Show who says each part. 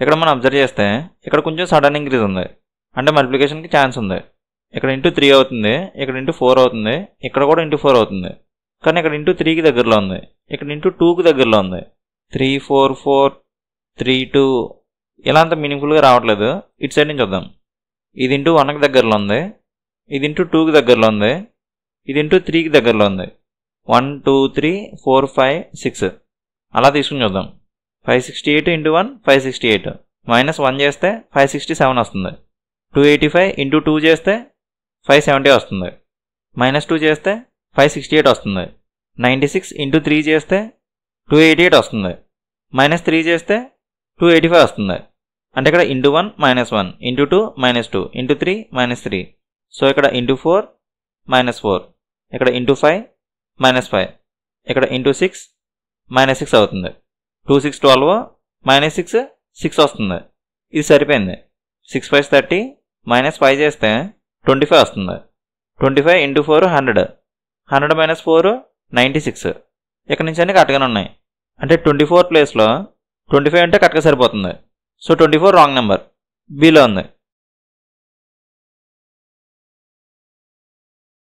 Speaker 1: ఇక్కడ మనం అబ్జర్వ్ చేస్తే ఇక్కడ కొంచెం సడన్ ఇంక్రీజ్ ఉంది, అంటే మల్టిప్లికేషన్కి ఛాన్స్ ఉంది. ఇక్కడ ఇంటూ 3 అవుతుంది, ఇక్కడ ఇంటూ 4 అవుతుంది, ఇక్కడ కూడా ఇంటూ 4 అవుతుంది. కానీ ఇక్కడ ఇంటూ 3కి దగ్గరలో ఉంది, ఇక్కడ ఇంటూ 2కి దగ్గరలో ఉంది. 3 4 4 3 2 ఇలా అంత మీనింగ్ఫుల్గా రావట్లేదు. ఇటు సైడ్ నుంచి చూద్దాం. ఇది ఇంటూ 1కి దగ్గరలో ఉంది, ఇది ఇంటూ 2కి దగ్గరలో ఉంది, ఇది ఇంటూ 3కి దగ్గరలో ఉంది. 1 2 3 4 5 6 అలా తీసుకుని చూద్దాం. 568 ఇంటూ 1 568, మైనస్ 1 చేస్తే 567 వస్తుంది. 285 ఇంటూ 2 చేస్తే 570 వస్తుంది. మైనస్ 2 చేస్తే 568 వస్తుంది. 96 ఇంటూ 3 చేస్తే 288 వస్తుంది. మైనస్ 3 చేస్తే 285 వస్తుంది. అంటే ఇక్కడ into 1 minus 1, into 2 minus 2, into 3 minus 3. So ఇక్కడ ఇంటూ 4 మైనస్ 4, ఇక్కడ ఇంటూ 5 మైనస్ 5, ఇక్కడ ఇంటూ 6 మైనస్ 6 అవుతుంది. 2 6 12, మైనస్ 6 6 వస్తుంది. ఇది సరిపోయింది. 6 5 30, మైనస్ 5 చేస్తే 25 వస్తుంది. 25 ఇంటూ 4 100, 100 మైనస్ 4 96. ఇక్కడ నుంచి అన్నీ కరెక్ట్గానే ఉన్నాయి. అంటే 24 ప్లేస్లో 25 అంటే కరెక్ట్గా సరిపోతుంది. సో 24 రాంగ్ నెంబర్, బిలో ఉంది.